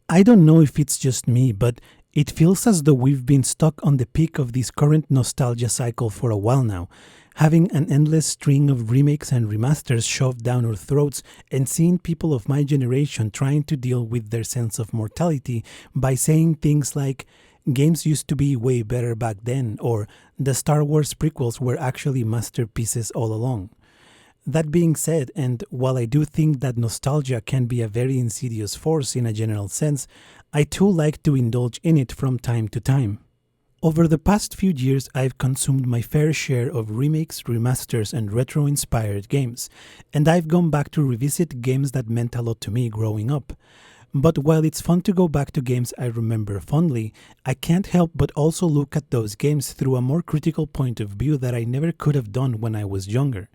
I don't know if it's just me, but it feels as though we've been stuck on the peak of this current nostalgia cycle for a while now, having an endless string of remakes and remasters shoved down our throats and seeing people of my generation trying to deal with their sense of mortality by saying things like, games used to be way better back then, or the Star Wars prequels were actually masterpieces all along. That being said, and while I do think that nostalgia can be a very insidious force in a general sense, I too like to indulge in it from time to time. Over the past few years, I've consumed my fair share of remakes, remasters, and retro-inspired games, and I've gone back to revisit games that meant a lot to me growing up. But while it's fun to go back to games I remember fondly, I can't help but also look at those games through a more critical point of view that I never could have done when I was younger.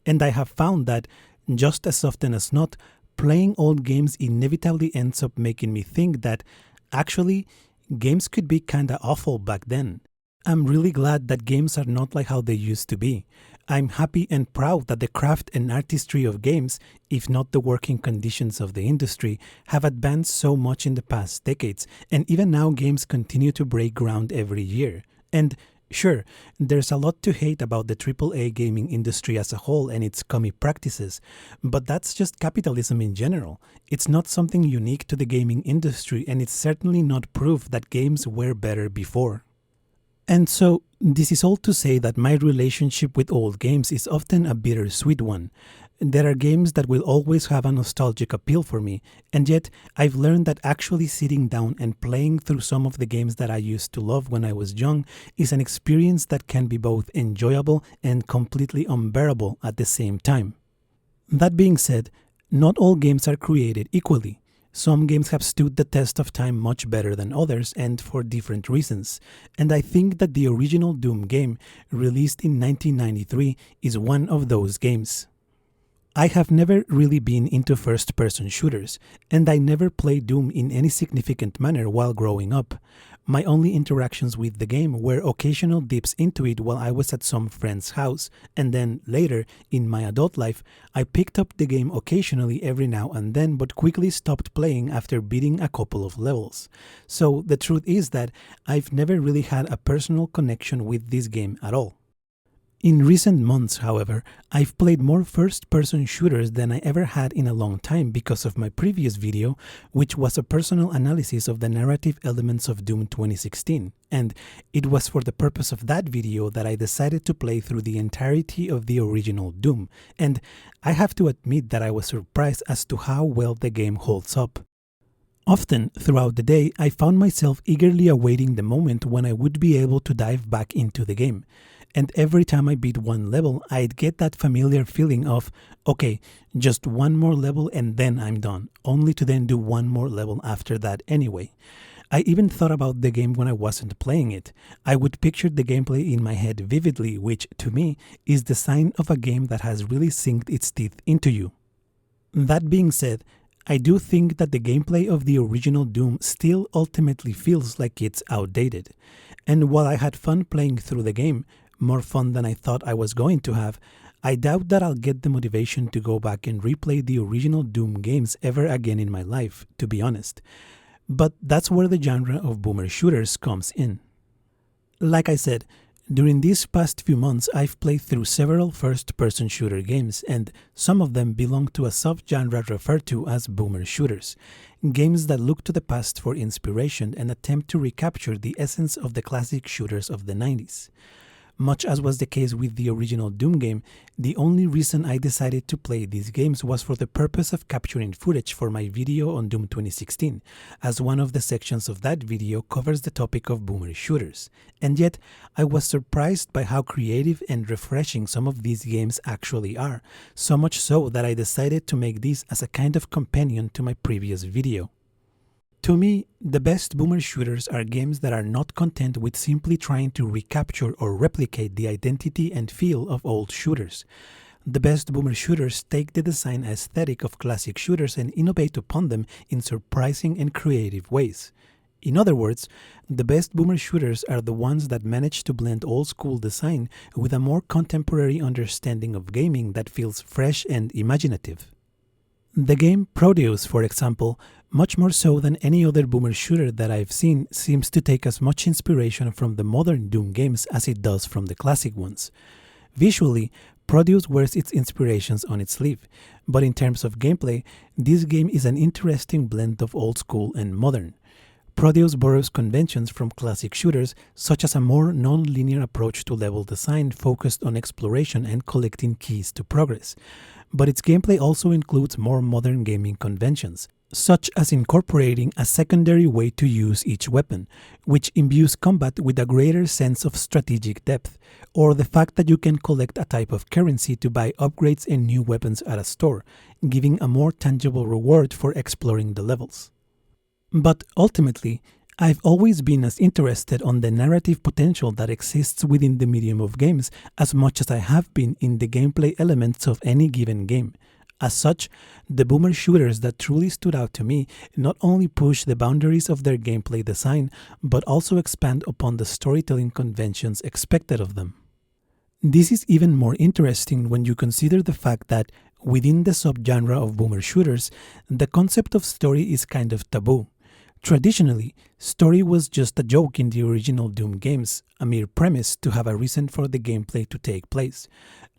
And I have found that, just as often as not, playing old games inevitably ends up making me think that, actually, games could be kinda awful back then. I'm really glad that games are not like how they used to be. I'm happy and proud that the craft and artistry of games, if not the working conditions of the industry, have advanced so much in the past decades, and even now games continue to break ground every year. And sure, there's a lot to hate about the AAA gaming industry as a whole and its scummy practices, but that's just capitalism in general. It's not something unique to the gaming industry, and it's certainly not proof that games were better before. And so, this is all to say that my relationship with old games is often a bittersweet one. There are games that will always have a nostalgic appeal for me, and yet I've learned that actually sitting down and playing through some of the games that I used to love when I was young is an experience that can be both enjoyable and completely unbearable at the same time. That being said, not all games are created equally. Some games have stood the test of time much better than others, and for different reasons, and I think that the original Doom game, released in 1993, is one of those games. I have never really been into first-person shooters, and I never played Doom in any significant manner while growing up. My only interactions with the game were occasional dips into it while I was at some friend's house, and then later, in my adult life, I picked up the game occasionally every now and then but quickly stopped playing after beating a couple of levels. So the truth is that I've never really had a personal connection with this game at all. In recent months, however, I've played more first-person shooters than I ever had in a long time because of my previous video, which was a personal analysis of the narrative elements of Doom 2016, and it was for the purpose of that video that I decided to play through the entirety of the original Doom, and I have to admit that I was surprised as to how well the game holds up. Often, throughout the day, I found myself eagerly awaiting the moment when I would be able to dive back into the game. And every time I beat one level, I'd get that familiar feeling of, okay, just one more level and then I'm done, only to then do one more level after that anyway. I even thought about the game when I wasn't playing it. I would picture the gameplay in my head vividly, which, to me, is the sign of a game that has really sinked its teeth into you. That being said, I do think that the gameplay of the original Doom still ultimately feels like it's outdated. And while I had fun playing through the game, more fun than I thought I was going to have, I doubt that I'll get the motivation to go back and replay the original Doom games ever again in my life, to be honest. But that's where the genre of boomer shooters comes in. Like I said, during these past few months I've played through several first-person shooter games, and some of them belong to a subgenre referred to as boomer shooters. Games that look to the past for inspiration and attempt to recapture the essence of the classic shooters of the 90s. Much as was the case with the original Doom game, the only reason I decided to play these games was for the purpose of capturing footage for my video on Doom 2016, as one of the sections of that video covers the topic of boomer shooters. And yet, I was surprised by how creative and refreshing some of these games actually are, so much so that I decided to make this as a kind of companion to my previous video. To me, the best boomer shooters are games that are not content with simply trying to recapture or replicate the identity and feel of old shooters. The best boomer shooters take the design aesthetic of classic shooters and innovate upon them in surprising and creative ways. In other words, the best boomer shooters are the ones that manage to blend old-school design with a more contemporary understanding of gaming that feels fresh and imaginative. The game Proteus, for example, much more so than any other boomer shooter that I've seen, seems to take as much inspiration from the modern Doom games as it does from the classic ones. Visually, Proteus wears its inspirations on its sleeve, but in terms of gameplay, this game is an interesting blend of old school and modern. Proteus borrows conventions from classic shooters, such as a more non-linear approach to level design focused on exploration and collecting keys to progress. But its gameplay also includes more modern gaming conventions, such as incorporating a secondary way to use each weapon, which imbues combat with a greater sense of strategic depth, or the fact that you can collect a type of currency to buy upgrades and new weapons at a store, giving a more tangible reward for exploring the levels. But ultimately, I've always been as interested on the narrative potential that exists within the medium of games as much as I have been in the gameplay elements of any given game. As such, the boomer shooters that truly stood out to me not only push the boundaries of their gameplay design, but also expand upon the storytelling conventions expected of them. This is even more interesting when you consider the fact that, within the subgenre of boomer shooters, the concept of story is kind of taboo. Traditionally, story was just a joke in the original Doom games, a mere premise to have a reason for the gameplay to take place.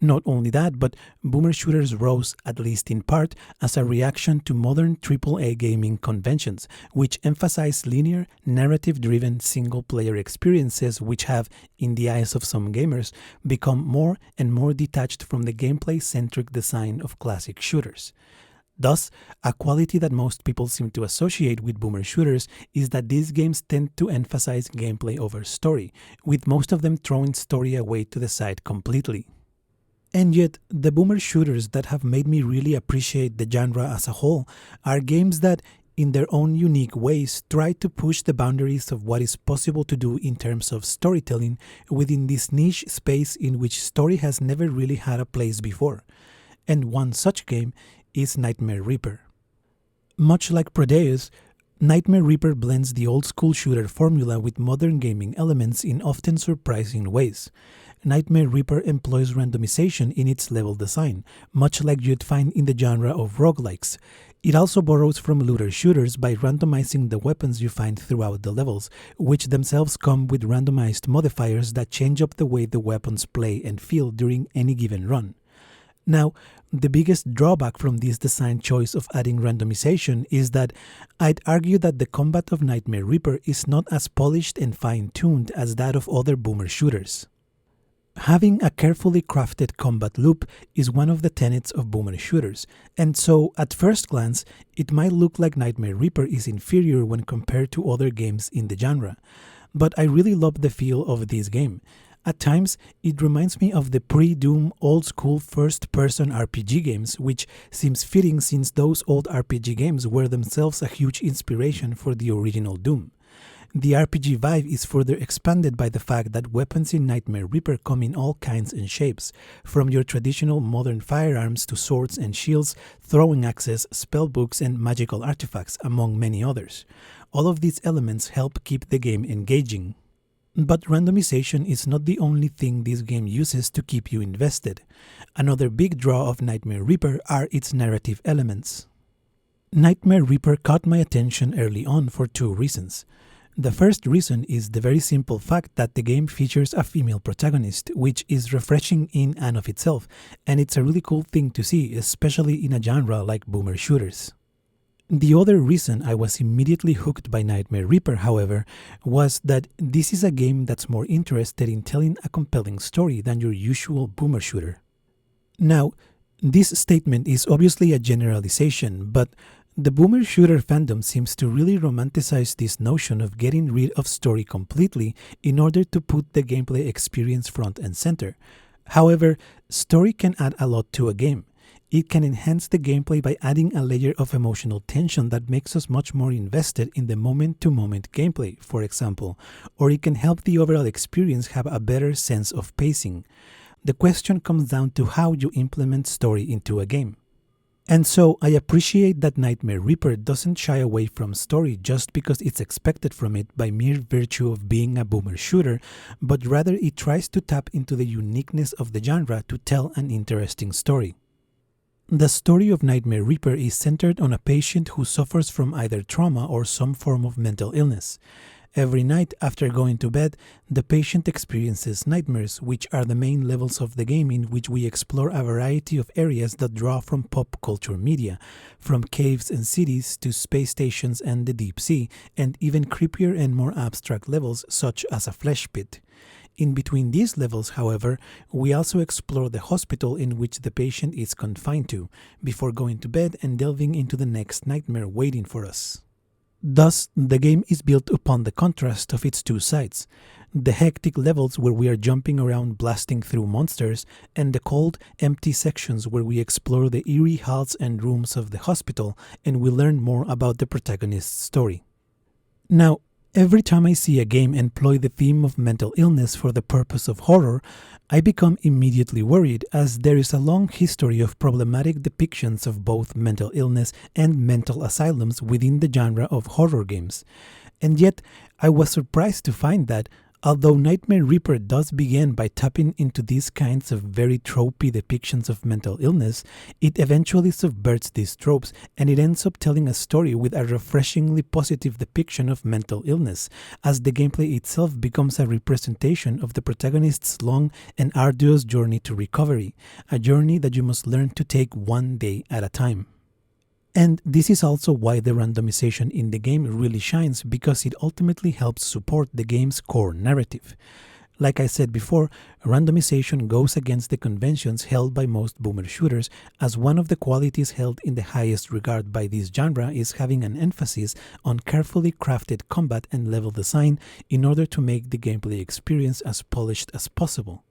Not only that, but boomer shooters rose, at least in part, as a reaction to modern AAA gaming conventions, which emphasize linear, narrative-driven single-player experiences which have, in the eyes of some gamers, become more and more detached from the gameplay-centric design of classic shooters. Thus, a quality that most people seem to associate with boomer shooters is that these games tend to emphasize gameplay over story, with most of them throwing story away to the side completely. And yet, the boomer shooters that have made me really appreciate the genre as a whole are games that, in their own unique ways, try to push the boundaries of what is possible to do in terms of storytelling within this niche space in which story has never really had a place before. And one such game is Nightmare Reaper. Much like Proteus, Nightmare Reaper blends the old-school shooter formula with modern gaming elements in often surprising ways. Nightmare Reaper employs randomization in its level design, much like you'd find in the genre of roguelikes. It also borrows from looter shooters by randomizing the weapons you find throughout the levels, which themselves come with randomized modifiers that change up the way the weapons play and feel during any given run. Now, the biggest drawback from this design choice of adding randomization is that I'd argue that the combat of Nightmare Reaper is not as polished and fine-tuned as that of other boomer shooters. Having a carefully crafted combat loop is one of the tenets of boomer shooters, and so at first glance, it might look like Nightmare Reaper is inferior when compared to other games in the genre. But I really love the feel of this game. At times, it reminds me of the pre-Doom old-school first-person RPG games, which seems fitting since those old RPG games were themselves a huge inspiration for the original Doom. The RPG vibe is further expanded by the fact that weapons in Nightmare Reaper come in all kinds and shapes, from your traditional modern firearms to swords and shields, throwing axes, spellbooks, and magical artifacts, among many others. All of these elements help keep the game engaging. But randomization is not the only thing this game uses to keep you invested. Another big draw of Nightmare Reaper are its narrative elements. Nightmare Reaper caught my attention early on for two reasons. The first reason is the very simple fact that the game features a female protagonist, which is refreshing in and of itself, and it's a really cool thing to see, especially in a genre like boomer shooters. The other reason I was immediately hooked by Nightmare Reaper, however, was that this is a game that's more interested in telling a compelling story than your usual boomer shooter. Now, this statement is obviously a generalization, but the boomer shooter fandom seems to really romanticize this notion of getting rid of story completely in order to put the gameplay experience front and center. However, story can add a lot to a game. It can enhance the gameplay by adding a layer of emotional tension that makes us much more invested in the moment-to-moment gameplay, for example, or it can help the overall experience have a better sense of pacing. The question comes down to how you implement story into a game. And so I appreciate that Nightmare Reaper doesn't shy away from story just because it's expected from it by mere virtue of being a boomer shooter, but rather it tries to tap into the uniqueness of the genre to tell an interesting story. The story of Nightmare Reaper is centered on a patient who suffers from either trauma or some form of mental illness. Every night after going to bed, the patient experiences nightmares, which are the main levels of the game in which we explore a variety of areas that draw from pop culture media, from caves and cities to space stations and the deep sea, and even creepier and more abstract levels such as a flesh pit. In between these levels, however, we also explore the hospital in which the patient is confined to, before going to bed and delving into the next nightmare waiting for us. Thus, the game is built upon the contrast of its two sides, the hectic levels where we are jumping around blasting through monsters, and the cold, empty sections where we explore the eerie halls and rooms of the hospital and we learn more about the protagonist's story. Now, every time I see a game employ the theme of mental illness for the purpose of horror, I become immediately worried, as there is a long history of problematic depictions of both mental illness and mental asylums within the genre of horror games. And yet, I was surprised to find that, although Nightmare Reaper does begin by tapping into these kinds of very tropey depictions of mental illness, it eventually subverts these tropes and it ends up telling a story with a refreshingly positive depiction of mental illness, as the gameplay itself becomes a representation of the protagonist's long and arduous journey to recovery, a journey that you must learn to take one day at a time. And this is also why the randomization in the game really shines, because it ultimately helps support the game's core narrative. Like I said before, randomization goes against the conventions held by most boomer shooters, as one of the qualities held in the highest regard by this genre is having an emphasis on carefully crafted combat and level design in order to make the gameplay experience as polished as possible.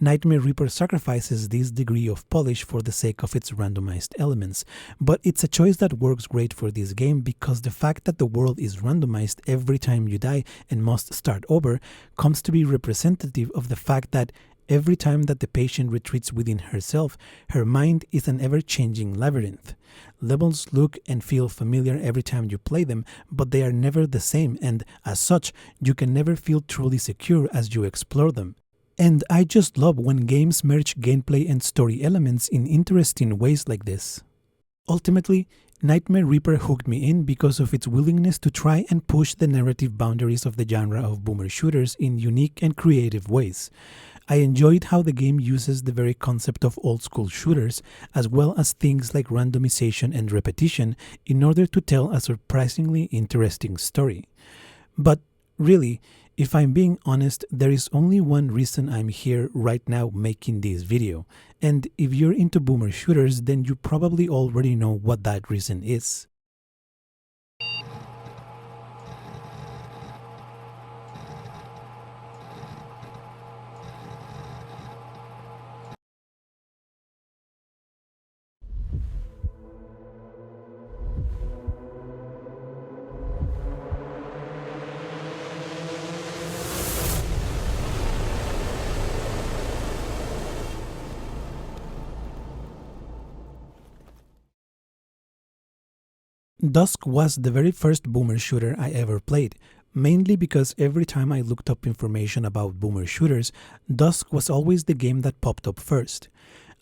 Nightmare Reaper sacrifices this degree of polish for the sake of its randomized elements, but it's a choice that works great for this game because the fact that the world is randomized every time you die and must start over comes to be representative of the fact that every time that the patient retreats within herself, her mind is an ever-changing labyrinth. Levels look and feel familiar every time you play them, but they are never the same, and as such, you can never feel truly secure as you explore them. And I just love when games merge gameplay and story elements in interesting ways like this. Ultimately, Nightmare Reaper hooked me in because of its willingness to try and push the narrative boundaries of the genre of boomer shooters in unique and creative ways. I enjoyed how the game uses the very concept of old-school shooters, as well as things like randomization and repetition, in order to tell a surprisingly interesting story. But really, if I'm being honest, there is only one reason I'm here right now making this video, and if you're into boomer shooters, then you probably already know what that reason is. DUSK was the very first boomer shooter I ever played, mainly because every time I looked up information about boomer shooters, DUSK was always the game that popped up first.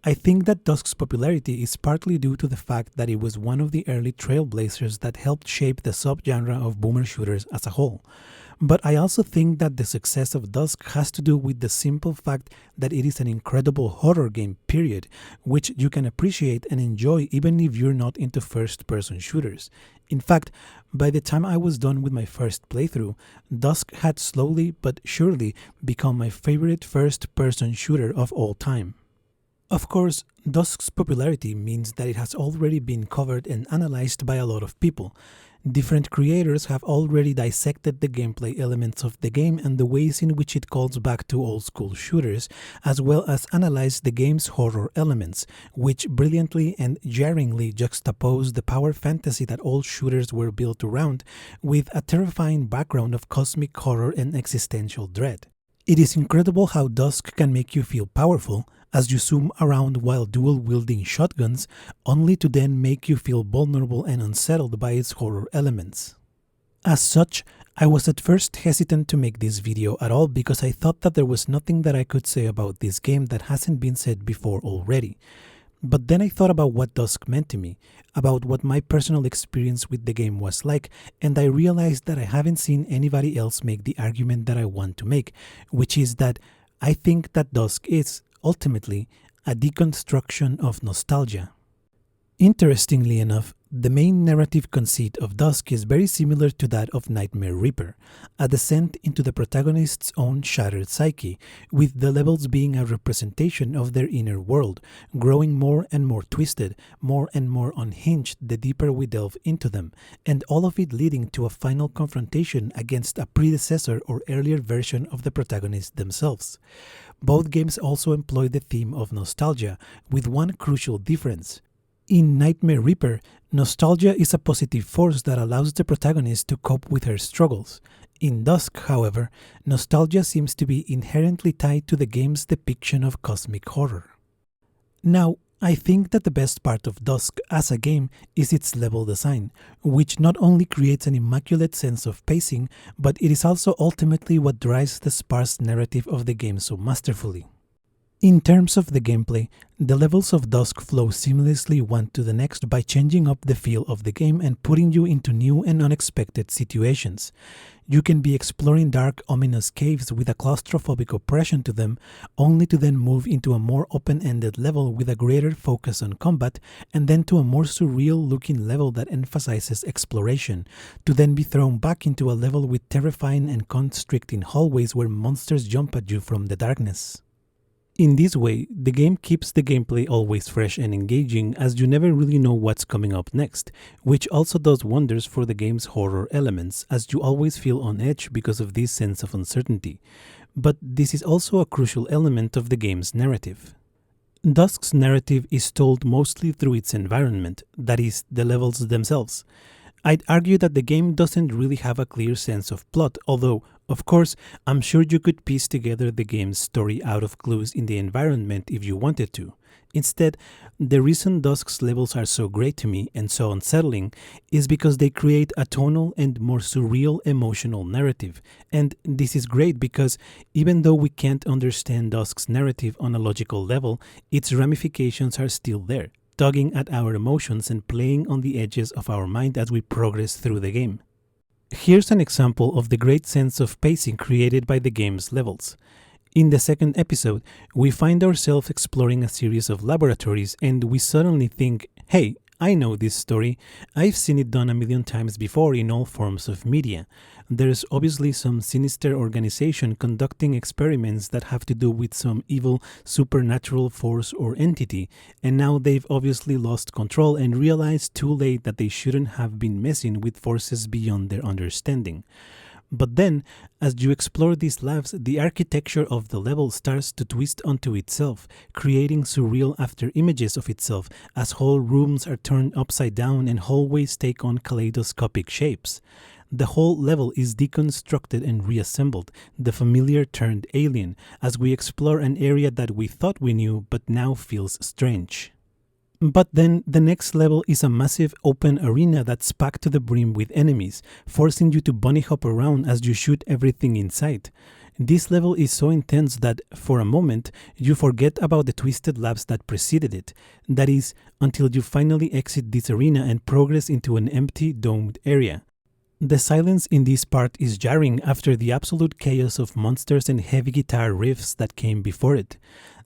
I think that DUSK's popularity is partly due to the fact that it was one of the early trailblazers that helped shape the subgenre of boomer shooters as a whole. But I also think that the success of DUSK has to do with the simple fact that it is an incredible horror game, period, which you can appreciate and enjoy even if you're not into first-person shooters. In fact, by the time I was done with my first playthrough, DUSK had slowly but surely become my favorite first-person shooter of all time. Of course, DUSK's popularity means that it has already been covered and analyzed by a lot of people. Different creators have already dissected the gameplay elements of the game and the ways in which it calls back to old-school shooters, as well as analyzed the game's horror elements, which brilliantly and jarringly juxtapose the power fantasy that all shooters were built around with a terrifying background of cosmic horror and existential dread. It is incredible how DUSK can make you feel powerful as you zoom around while dual-wielding shotguns, only to then make you feel vulnerable and unsettled by its horror elements. As such, I was at first hesitant to make this video at all because I thought that there was nothing that I could say about this game that hasn't been said before already. But then I thought about what Dusk meant to me, about what my personal experience with the game was like, and I realized that I haven't seen anybody else make the argument that I want to make, which is that I think that Dusk is, ultimately, a deconstruction of nostalgia. Interestingly enough, the main narrative conceit of Dusk is very similar to that of Nightmare Reaper, a descent into the protagonist's own shattered psyche, with the levels being a representation of their inner world, growing more and more twisted, more and more unhinged the deeper we delve into them, and all of it leading to a final confrontation against a predecessor or earlier version of the protagonists themselves. Both games also employ the theme of nostalgia, with one crucial difference. In Nightmare Reaper, nostalgia is a positive force that allows the protagonist to cope with her struggles. In Dusk, however, nostalgia seems to be inherently tied to the game's depiction of cosmic horror. Now, I think that the best part of Dusk as a game is its level design, which not only creates an immaculate sense of pacing, but it is also ultimately what drives the sparse narrative of the game so masterfully. In terms of the gameplay, the levels of Dusk flow seamlessly one to the next by changing up the feel of the game and putting you into new and unexpected situations. You can be exploring dark, ominous caves with a claustrophobic oppression to them, only to then move into a more open-ended level with a greater focus on combat, and then to a more surreal-looking level that emphasizes exploration, to then be thrown back into a level with terrifying and constricting hallways where monsters jump at you from the darkness. In this way, the game keeps the gameplay always fresh and engaging, as you never really know what's coming up next, which also does wonders for the game's horror elements, as you always feel on edge because of this sense of uncertainty. But this is also a crucial element of the game's narrative. Dusk's narrative is told mostly through its environment, that is, the levels themselves. I'd argue that the game doesn't really have a clear sense of plot, although, of course, I'm sure you could piece together the game's story out of clues in the environment if you wanted to. Instead, the reason Dusk's levels are so great to me and so unsettling is because they create a tonal and more surreal emotional narrative. And this is great because even though we can't understand Dusk's narrative on a logical level, its ramifications are still there, tugging at our emotions and playing on the edges of our mind as we progress through the game. Here's an example of the great sense of pacing created by the game's levels. In the second episode, we find ourselves exploring a series of laboratories and we suddenly think, hey, I know this story. I've seen it done a million times before in all forms of media. There's obviously some sinister organization conducting experiments that have to do with some evil supernatural force or entity, and now they've obviously lost control and realized too late that they shouldn't have been messing with forces beyond their understanding. But then, as you explore these labs, the architecture of the level starts to twist onto itself, creating surreal after-images of itself as whole rooms are turned upside down and hallways take on kaleidoscopic shapes. The whole level is deconstructed and reassembled, the familiar turned alien, as we explore an area that we thought we knew but now feels strange. But then the next level is a massive open arena that's packed to the brim with enemies, forcing you to bunny hop around as you shoot everything in sight. This level is so intense that, for a moment, you forget about the twisted labs that preceded it. That is, until you finally exit this arena and progress into an empty, domed area. The silence in this part is jarring after the absolute chaos of monsters and heavy guitar riffs that came before it.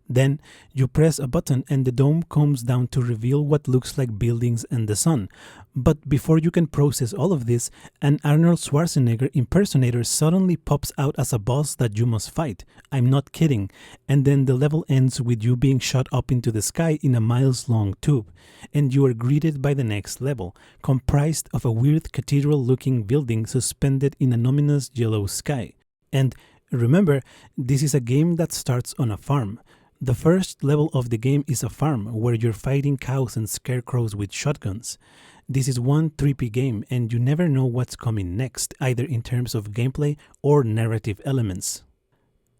Then, you press a button and the dome comes down to reveal what looks like buildings and the sun. But before you can process all of this, an Arnold Schwarzenegger impersonator suddenly pops out as a boss that you must fight. I'm not kidding. And then the level ends with you being shot up into the sky in a miles-long tube. And you are greeted by the next level, comprised of a weird cathedral-looking building suspended in an ominous yellow sky. And remember, this is a game that starts on a farm. The first level of the game is a farm where you're fighting cows and scarecrows with shotguns. This is one trippy game and you never know what's coming next, either in terms of gameplay or narrative elements.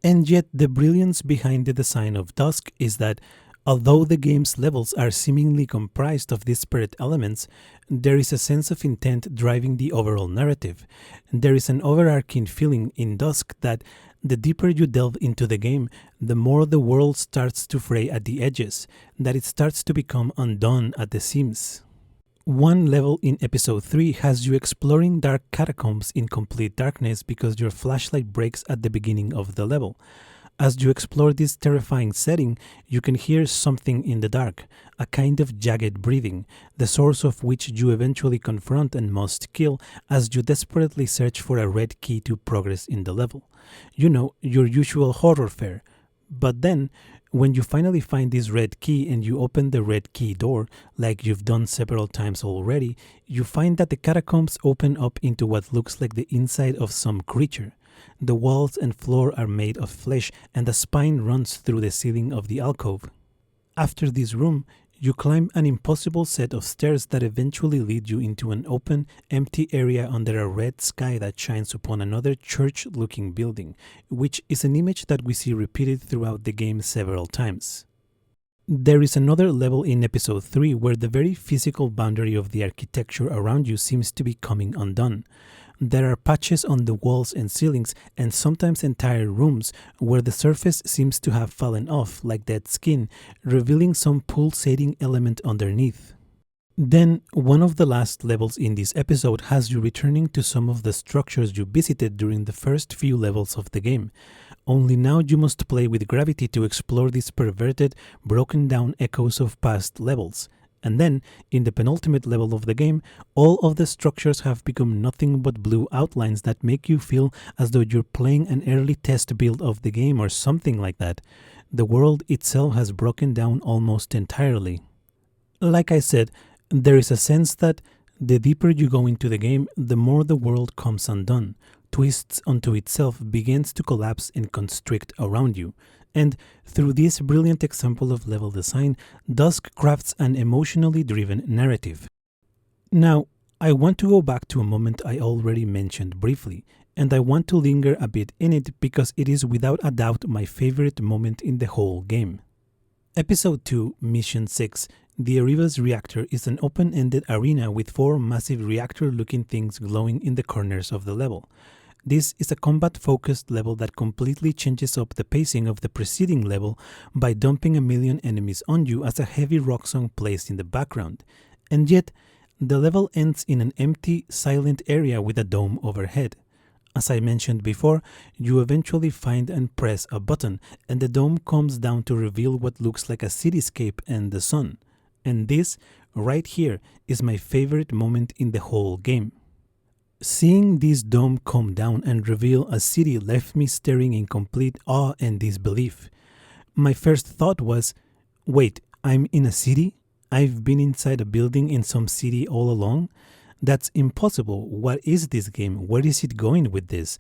And yet the brilliance behind the design of Dusk is that, although the game's levels are seemingly comprised of disparate elements, there is a sense of intent driving the overall narrative. There is an overarching feeling in Dusk that, The deeper you delve into the game, the more the world starts to fray at the edges, that it starts to become undone at the seams. One level in episode 3 has you exploring dark catacombs in complete darkness because your flashlight breaks at the beginning of the level. As you explore this terrifying setting, you can hear something in the dark, a kind of jagged breathing, the source of which you eventually confront and must kill as you desperately search for a red key to progress in the level. You know, your usual horror fare. But then, when you finally find this red key and you open the red key door, like you've done several times already, you find that the catacombs open up into what looks like the inside of some creature. The walls and floor are made of flesh and a spine runs through the ceiling of the alcove. After this room, you climb an impossible set of stairs that eventually lead you into an open, empty area under a red sky that shines upon another church-looking building, which is an image that we see repeated throughout the game several times. There is another level in episode 3 where the very physical boundary of the architecture around you seems to be coming undone. There are patches on the walls and ceilings, and sometimes entire rooms, where the surface seems to have fallen off like dead skin, revealing some pulsating element underneath. Then, one of the last levels in this episode has you returning to some of the structures you visited during the first few levels of the game. Only now you must play with gravity to explore these perverted, broken down echoes of past levels. And then, in the penultimate level of the game, all of the structures have become nothing but blue outlines that make you feel as though you're playing an early test build of the game or something like that. The world itself has broken down almost entirely. Like I said, there is a sense that the deeper you go into the game, the more the world comes undone, twists onto itself, begins to collapse and constrict around you. And through this brilliant example of level design, DUSK crafts an emotionally driven narrative. Now, I want to go back to a moment I already mentioned briefly, and I want to linger a bit in it because it is without a doubt my favorite moment in the whole game. Episode 2, Mission 6, the Arriva's reactor is an open-ended arena with 4 massive reactor-looking things glowing in the corners of the level. This is a combat-focused level that completely changes up the pacing of the preceding level by dumping a million enemies on you as a heavy rock song plays in the background. And yet, the level ends in an empty, silent area with a dome overhead. As I mentioned before, you eventually find and press a button, and the dome comes down to reveal what looks like a cityscape and the sun. And this, right here, is my favorite moment in the whole game. Seeing this dome come down and reveal a city left me staring in complete awe and disbelief. My first thought was, wait, I'm in a city? I've been inside a building in some city all along? That's impossible. What is this game? Where is it going with this?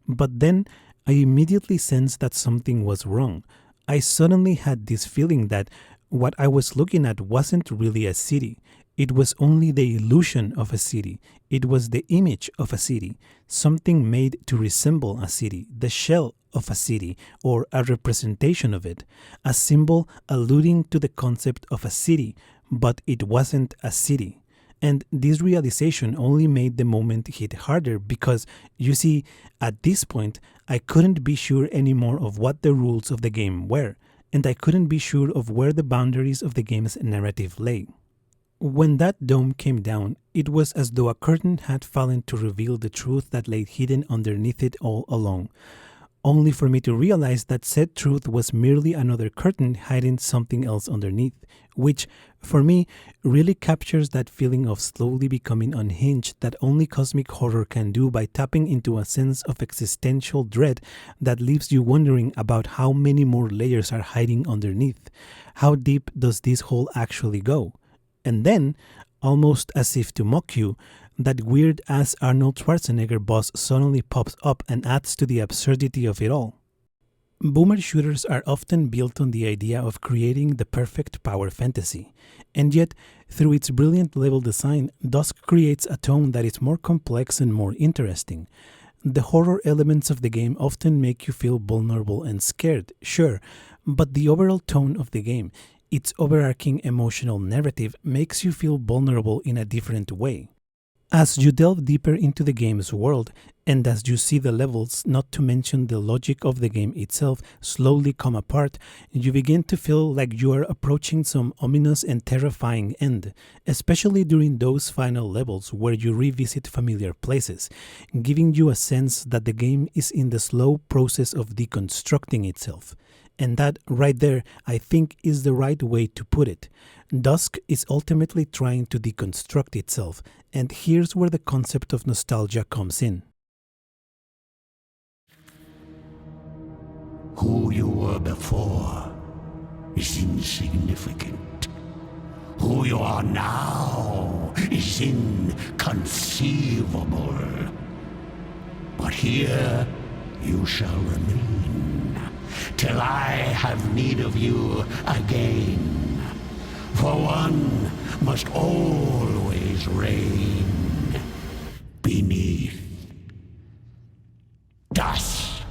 But then I immediately sensed that something was wrong. I suddenly had this feeling that what I was looking at wasn't really a city. It was only the illusion of a city. It was the image of a city, something made to resemble a city, the shell of a city, or a representation of it, a symbol alluding to the concept of a city, but it wasn't a city. And this realization only made the moment hit harder because, you see, at this point, I couldn't be sure anymore of what the rules of the game were, and I couldn't be sure of where the boundaries of the game's narrative lay. When that dome came down, it was as though a curtain had fallen to reveal the truth that lay hidden underneath it all along, only for me to realize that said truth was merely another curtain hiding something else underneath, which, for me, really captures that feeling of slowly becoming unhinged that only cosmic horror can do by tapping into a sense of existential dread that leaves you wondering about how many more layers are hiding underneath. How deep does this hole actually go? And then, almost as if to mock you, that weird-ass Arnold Schwarzenegger boss suddenly pops up and adds to the absurdity of it all. Boomer shooters are often built on the idea of creating the perfect power fantasy, and yet, through its brilliant level design, DUSK creates a tone that is more complex and more interesting. The horror elements of the game often make you feel vulnerable and scared, sure, but the overall tone of the game, its overarching emotional narrative, makes you feel vulnerable in a different way. As you delve deeper into the game's world, and as you see the levels, not to mention the logic of the game itself, slowly come apart, you begin to feel like you are approaching some ominous and terrifying end, especially during those final levels where you revisit familiar places, giving you a sense that the game is in the slow process of deconstructing itself. And that, right there, I think is the right way to put it. Dusk is ultimately trying to deconstruct itself, and here's where the concept of nostalgia comes in. Who you were before is insignificant. Who you are now is inconceivable. But here you shall remain, till I have need of you again. For one must always reign beneath dusk.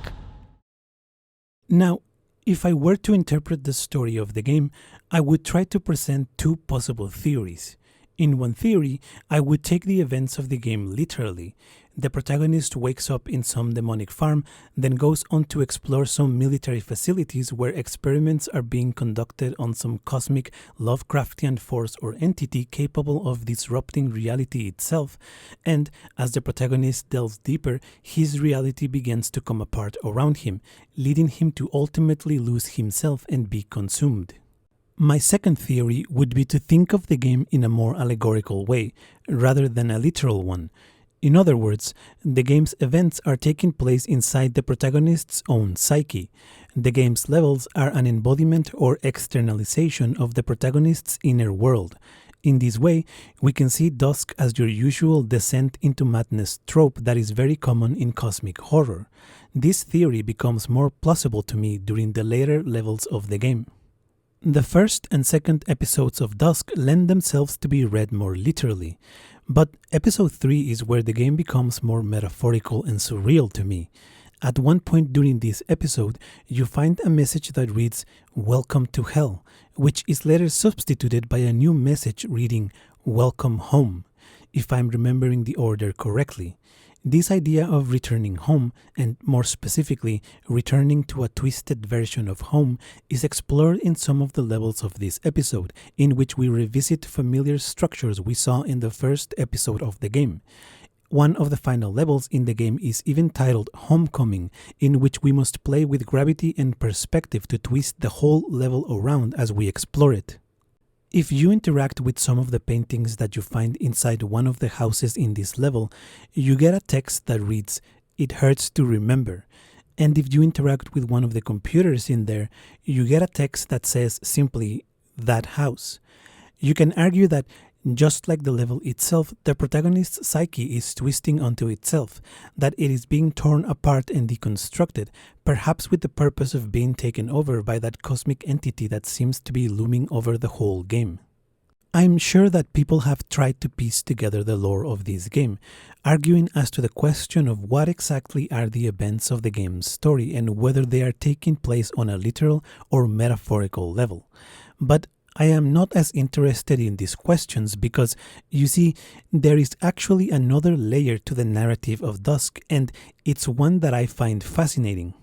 Now, if I were to interpret the story of the game, I would try to present two possible theories. In one theory, I would take the events of the game literally. The protagonist wakes up in some demonic farm, then goes on to explore some military facilities where experiments are being conducted on some cosmic Lovecraftian force or entity capable of disrupting reality itself, and as the protagonist delves deeper, his reality begins to come apart around him, leading him to ultimately lose himself and be consumed. My second theory would be to think of the game in a more allegorical way, rather than a literal one. In other words, the game's events are taking place inside the protagonist's own psyche. The game's levels are an embodiment or externalization of the protagonist's inner world. In this way, we can see Dusk as your usual descent into madness trope that is very common in cosmic horror. This theory becomes more plausible to me during the later levels of the game. The first and second episodes of Dusk lend themselves to be read more literally, but episode 3 is where the game becomes more metaphorical and surreal to me. At one point during this episode, you find a message that reads, "Welcome to Hell," which is later substituted by a new message reading, "Welcome Home," if I'm remembering the order correctly. This idea of returning home, and more specifically, returning to a twisted version of home, is explored in some of the levels of this episode, in which we revisit familiar structures we saw in the first episode of the game. One of the final levels in the game is even titled Homecoming, in which we must play with gravity and perspective to twist the whole level around as we explore it. If you interact with some of the paintings that you find inside one of the houses in this level, you get a text that reads, "It hurts to remember." And if you interact with one of the computers in there, you get a text that says simply, "That house." You can argue that just like the level itself, the protagonist's psyche is twisting onto itself, that it is being torn apart and deconstructed, perhaps with the purpose of being taken over by that cosmic entity that seems to be looming over the whole game. I'm sure that people have tried to piece together the lore of this game, arguing as to the question of what exactly are the events of the game's story and whether they are taking place on a literal or metaphorical level. But I am not as interested in these questions because, you see, there is actually another layer to the narrative of Dusk, and it's one that I find fascinating.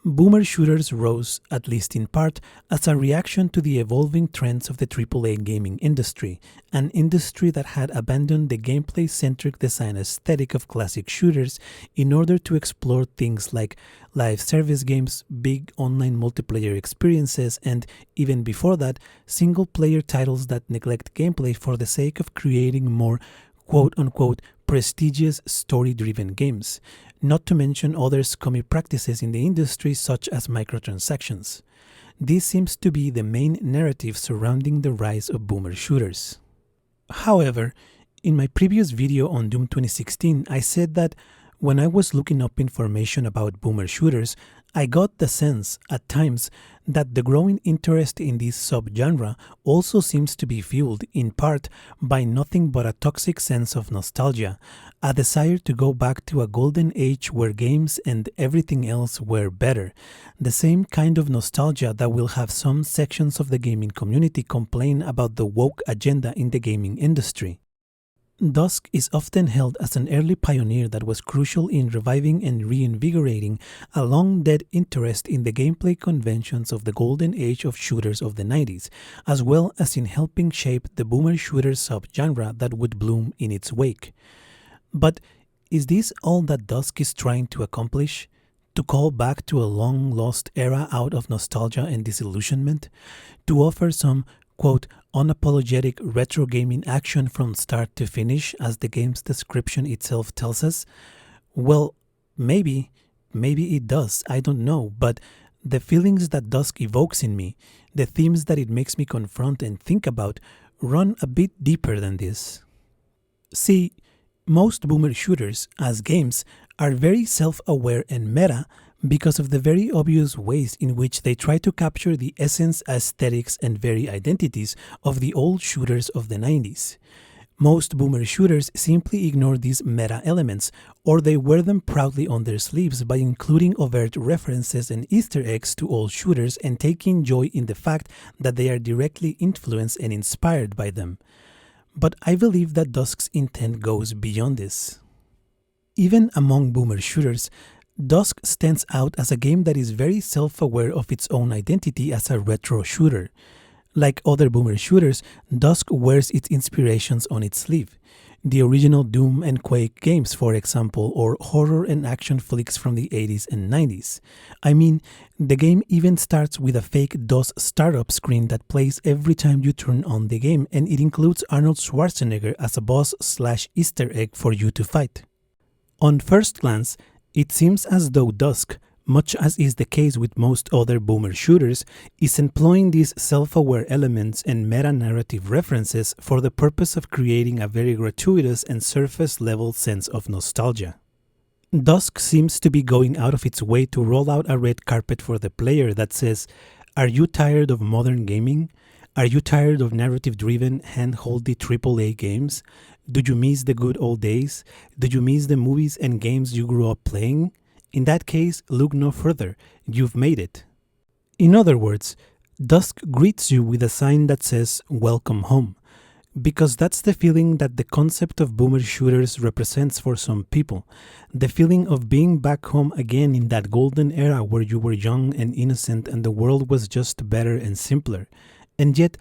Boomer shooters rose, at least in part, as a reaction to the evolving trends of the AAA gaming industry, an industry that had abandoned the gameplay-centric design aesthetic of classic shooters in order to explore things like live service games, big online multiplayer experiences, and, even before that, single-player titles that neglect gameplay for the sake of creating more quote-unquote prestigious story-driven games, not to mention other scummy practices in the industry such as microtransactions. This seems to be the main narrative surrounding the rise of boomer shooters. However, in my previous video on Doom 2016, I said that when I was looking up information about boomer shooters, I got the sense, at times, that the growing interest in this subgenre also seems to be fueled, in part, by nothing but a toxic sense of nostalgia, a desire to go back to a golden age where games and everything else were better, the same kind of nostalgia that will have some sections of the gaming community complain about the woke agenda in the gaming industry. Dusk is often held as an early pioneer that was crucial in reviving and reinvigorating a long-dead interest in the gameplay conventions of the golden age of shooters of the 90s, as well as in helping shape the boomer shooter subgenre that would bloom in its wake. But is this all that Dusk is trying to accomplish? To call back to a long-lost era out of nostalgia and disillusionment? To offer some, quote, unapologetic retro gaming action from start to finish, as the game's description itself tells us? Well, maybe it does, I don't know, but the feelings that Dusk evokes in me, the themes that it makes me confront and think about, run a bit deeper than this. See, most boomer shooters, as games, are very self-aware and meta because of the very obvious ways in which they try to capture the essence, aesthetics, and very identities of the old shooters of the 90s. Most boomer shooters simply ignore these meta elements, or they wear them proudly on their sleeves by including overt references and Easter eggs to old shooters and taking joy in the fact that they are directly influenced and inspired by them. But I believe that Dusk's intent goes beyond this. Even among boomer shooters, Dusk stands out as a game that is very self-aware of its own identity as a retro shooter. Like other boomer shooters, Dusk wears its inspirations on its sleeve. The original Doom and Quake games, for example, or horror and action flicks from the 80s and 90s. I mean, the game even starts with a fake DOS startup screen that plays every time you turn on the game, and it includes Arnold Schwarzenegger as a boss/Easter egg for you to fight. On first glance, it seems as though Dusk, much as is the case with most other boomer shooters, is employing these self-aware elements and meta-narrative references for the purpose of creating a very gratuitous and surface-level sense of nostalgia. Dusk seems to be going out of its way to roll out a red carpet for the player that says, "Are you tired of modern gaming? Are you tired of narrative-driven, hand-holdy AAA games? Do you miss the good old days? Do you miss the movies and games you grew up playing? In that case, look no further. You've made it." In other words, Dusk greets you with a sign that says, "Welcome home." Because that's the feeling that the concept of boomer shooters represents for some people. The feeling of being back home again in that golden era where you were young and innocent and the world was just better and simpler. And yet,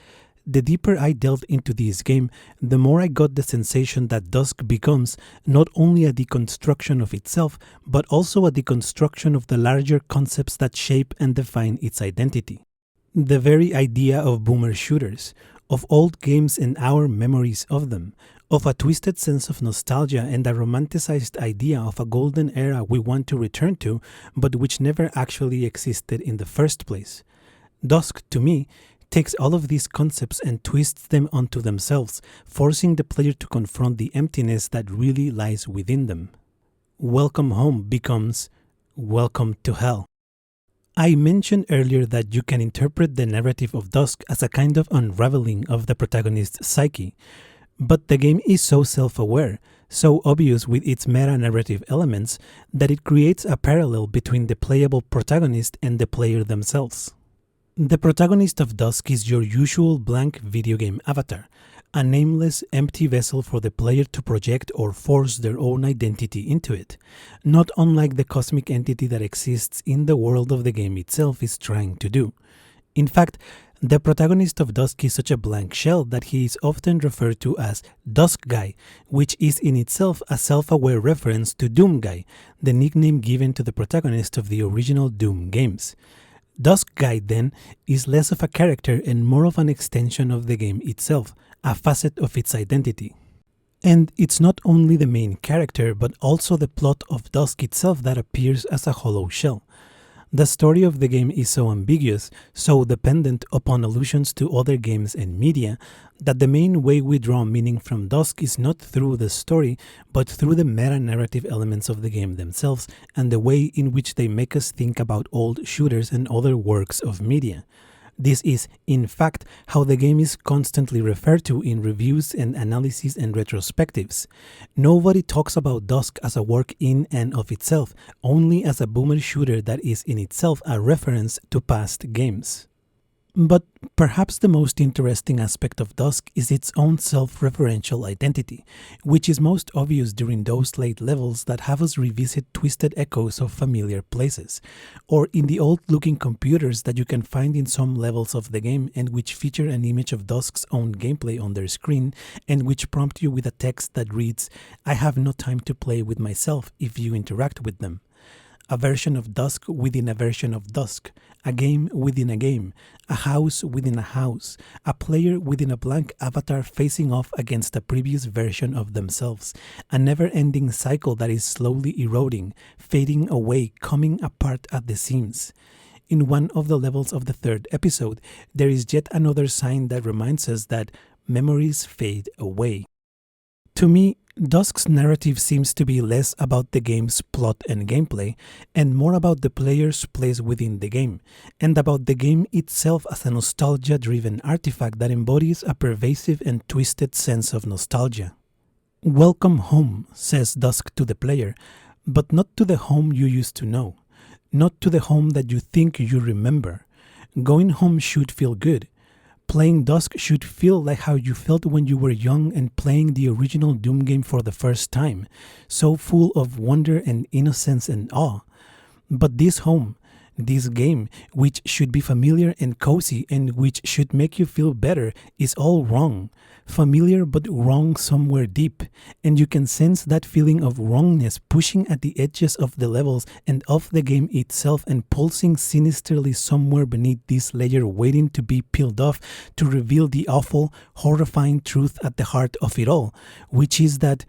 the deeper I delved into this game, the more I got the sensation that Dusk becomes not only a deconstruction of itself, but also a deconstruction of the larger concepts that shape and define its identity. The very idea of boomer shooters, of old games and our memories of them, of a twisted sense of nostalgia and a romanticized idea of a golden era we want to return to, but which never actually existed in the first place. Dusk, to me, takes all of these concepts and twists them onto themselves, forcing the player to confront the emptiness that really lies within them. Welcome home becomes welcome to hell. I mentioned earlier that you can interpret the narrative of Dusk as a kind of unraveling of the protagonist's psyche, but the game is so self-aware, so obvious with its meta-narrative elements, that it creates a parallel between the playable protagonist and the player themselves. The protagonist of Dusk is your usual blank video game avatar, a nameless, empty vessel for the player to project or force their own identity into it, not unlike the cosmic entity that exists in the world of the game itself is trying to do. In fact, the protagonist of Dusk is such a blank shell that he is often referred to as Dusk Guy, which is in itself a self-aware reference to Doom Guy, the nickname given to the protagonist of the original Doom games. Dusk Guy, then, is less of a character and more of an extension of the game itself, a facet of its identity. And it's not only the main character, but also the plot of Dusk itself that appears as a hollow shell. The story of the game is so ambiguous, so dependent upon allusions to other games and media, that the main way we draw meaning from Dusk is not through the story, but through the meta-narrative elements of the game themselves and the way in which they make us think about old shooters and other works of media. This is, in fact, how the game is constantly referred to in reviews and analyses and retrospectives. Nobody talks about Dusk as a work in and of itself, only as a boomer shooter that is in itself a reference to past games. But perhaps the most interesting aspect of Dusk is its own self-referential identity, which is most obvious during those late levels that have us revisit twisted echoes of familiar places, or in the old-looking computers that you can find in some levels of the game and which feature an image of Dusk's own gameplay on their screen and which prompt you with a text that reads, "I have no time to play with myself," if you interact with them. A version of Dusk within a version of Dusk, a game within a game, a house within a house, a player within a blank avatar facing off against a previous version of themselves, a never-ending cycle that is slowly eroding, fading away, coming apart at the seams. In one of the levels of the third episode, there is yet another sign that reminds us that memories fade away. To me, Dusk's narrative seems to be less about the game's plot and gameplay, and more about the player's place within the game, and about the game itself as a nostalgia-driven artifact that embodies a pervasive and twisted sense of nostalgia. "Welcome home," says Dusk to the player, but not to the home you used to know, not to the home that you think you remember. Going home should feel good. Playing Dusk should feel like how you felt when you were young and playing the original Doom game for the first time, so full of wonder and innocence and awe. But this home, this game, which should be familiar and cozy and which should make you feel better, is all wrong. Familiar but wrong somewhere deep, and you can sense that feeling of wrongness pushing at the edges of the levels and of the game itself and pulsing sinisterly somewhere beneath this layer waiting to be peeled off to reveal the awful, horrifying truth at the heart of it all, which is that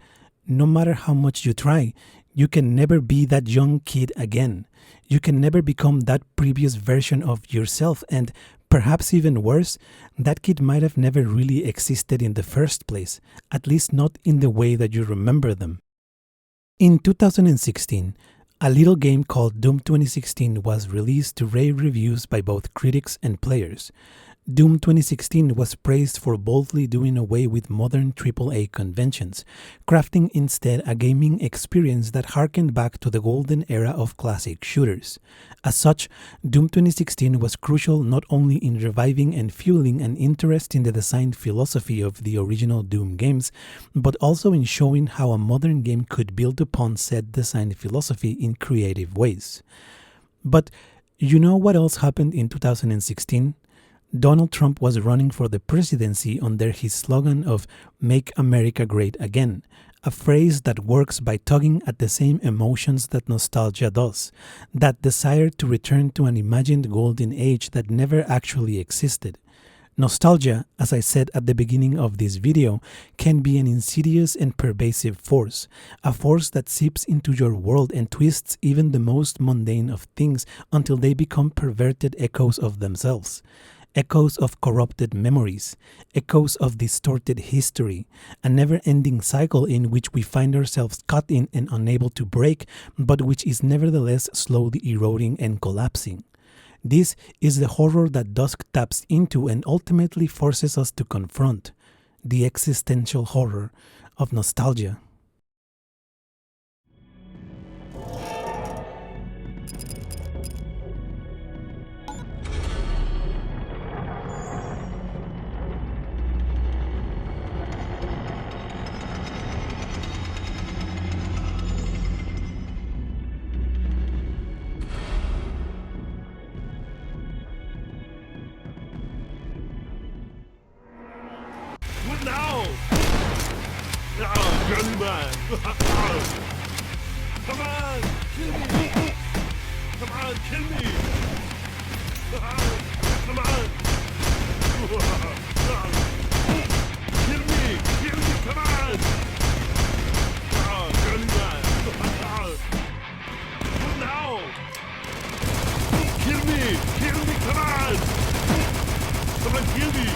no matter how much you try, you can never be that young kid again. You can never become that previous version of yourself, and perhaps even worse, that kid might have never really existed in the first place, at least not in the way that you remember them. In 2016, a little game called Doom 2016 was released to rave reviews by both critics and players. Doom 2016 was praised for boldly doing away with modern AAA conventions, crafting instead a gaming experience that harkened back to the golden era of classic shooters. As such, Doom 2016 was crucial not only in reviving and fueling an interest in the design philosophy of the original Doom games, but also in showing how a modern game could build upon said design philosophy in creative ways. But you know what else happened in 2016? Donald Trump was running for the presidency under his slogan of "Make America Great Again," a phrase that works by tugging at the same emotions that nostalgia does, that desire to return to an imagined golden age that never actually existed. Nostalgia, as I said at the beginning of this video, can be an insidious and pervasive force, a force that seeps into your world and twists even the most mundane of things until they become perverted echoes of themselves. Echoes of corrupted memories, echoes of distorted history, a never-ending cycle in which we find ourselves caught in and unable to break, but which is nevertheless slowly eroding and collapsing. This is the horror that Dusk taps into and ultimately forces us to confront, the existential horror of nostalgia. Now! Come on! Come on! Kill me! Come on, kill me! Come on! Kill me! Kill me! Come on! Now! Kill me! Kill me! Come on! Come on, kill me!